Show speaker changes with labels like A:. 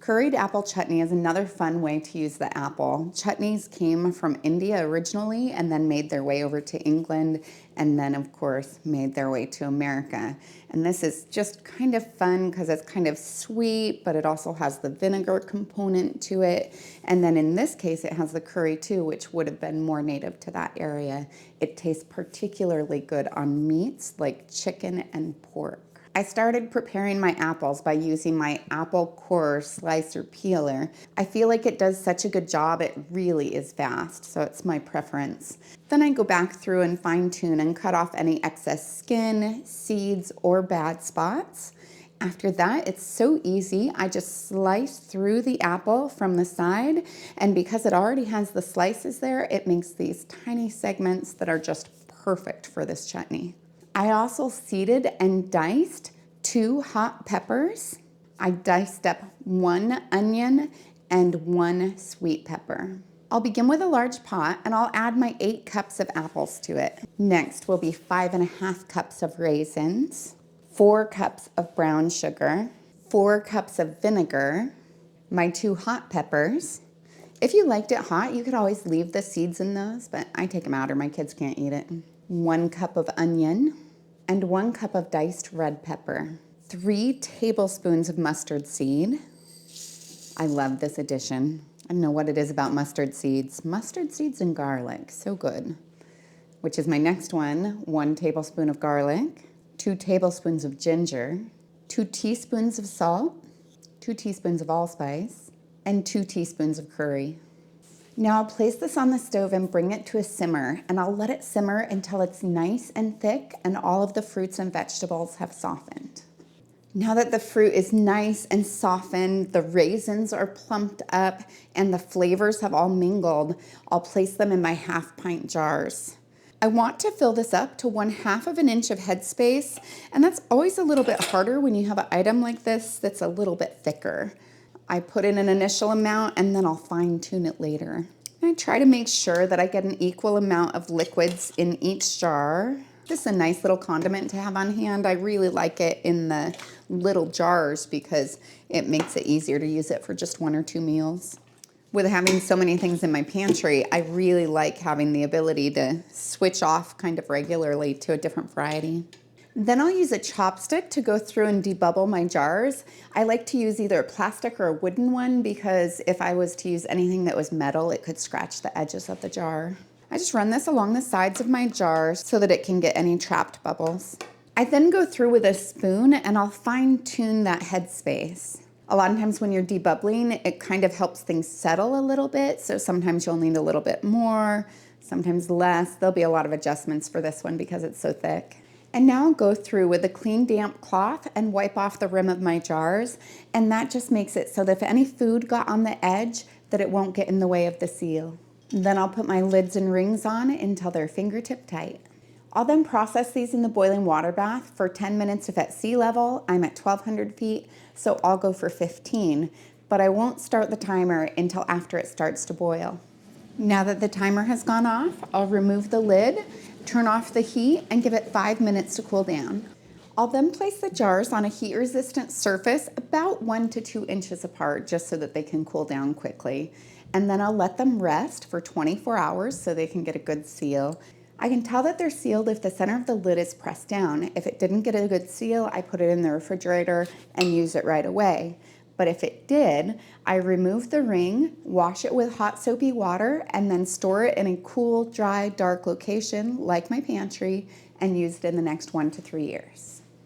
A: Curried apple chutney is another fun way to use the apple. Chutneys came from India originally and then made their way over to England and then of course made their way to America. And this is just kind of fun because it's kind of sweet, but it also has the vinegar component to it. And then in this case, it has the curry too, which would have been more native to that area. It tastes particularly good on meats like chicken and pork. I started preparing my apples by using my apple core slicer peeler. I feel like it does such a good job, it really is fast, so it's my preference. Then I go back through and fine tune and cut off any excess skin, seeds, or bad spots. After that, it's so easy. I just slice through the apple from the side, and because it already has the slices there, it makes these tiny segments that are just perfect for this chutney. I also seeded and diced 2 hot peppers. I diced up 1 onion and 1 sweet pepper. I'll begin with a large pot and I'll add my 8 cups of apples to it. Next will be 5½ cups of raisins, 4 cups of brown sugar, 4 cups of vinegar, my 2 hot peppers. If you liked it hot, you could always leave the seeds in those, but I take them out or my kids can't eat it. 1 cup of onion, and 1 cup of diced red pepper, 3 tablespoons of mustard seed. I love this addition. I don't know what it is about mustard seeds. Mustard seeds and garlic, so good. Which is my next one, 1 tablespoon of garlic, 2 tablespoons of ginger, 2 teaspoons of salt, 2 teaspoons of allspice, and 2 teaspoons of curry. Now I'll place this on the stove and bring it to a simmer, and I'll let it simmer until it's nice and thick and all of the fruits and vegetables have softened. Now that the fruit is nice and softened, the raisins are plumped up, and the flavors have all mingled, I'll place them in my half-pint jars. I want to fill this up to 1/2 of an inch of headspace, and that's always a little bit harder when you have an item like this that's a little bit thicker. I put in an initial amount and then I'll fine tune it later. I try to make sure that I get an equal amount of liquids in each jar. This is a nice little condiment to have on hand. I really like it in the little jars because it makes it easier to use it for just 1 or 2 meals. With having so many things in my pantry, I really like having the ability to switch off kind of regularly to a different variety. Then I'll use a chopstick to go through and debubble my jars. I like to use either a plastic or a wooden one because if I was to use anything that was metal, it could scratch the edges of the jar. I just run this along the sides of my jars so that it can get any trapped bubbles. I then go through with a spoon and I'll fine tune that headspace. A lot of times when you're debubbling, it kind of helps things settle a little bit. So sometimes you'll need a little bit more, sometimes less. There'll be a lot of adjustments for this one because it's so thick. And now I'll go through with a clean damp cloth and wipe off the rim of my jars. And that just makes it so that if any food got on the edge, that it won't get in the way of the seal. Then I'll put my lids and rings on until they're fingertip tight. I'll then process these in the boiling water bath for 10 minutes if at sea level. I'm at 1,200 feet, so I'll go for 15, but I won't start the timer until after it starts to boil. Now that the timer has gone off, I'll remove the lid, turn off the heat, and give it 5 minutes to cool down. I'll then place the jars on a heat-resistant surface about 1 to 2 inches apart just so that they can cool down quickly. And then I'll let them rest for 24 hours so they can get a good seal. I can tell that they're sealed if the center of the lid is pressed down. If it didn't get a good seal, I put it in the refrigerator and use it right away. But if it did, I remove the ring, wash it with hot soapy water, and then store it in a cool, dry, dark location like my pantry and use it in the next 1 to 3 years.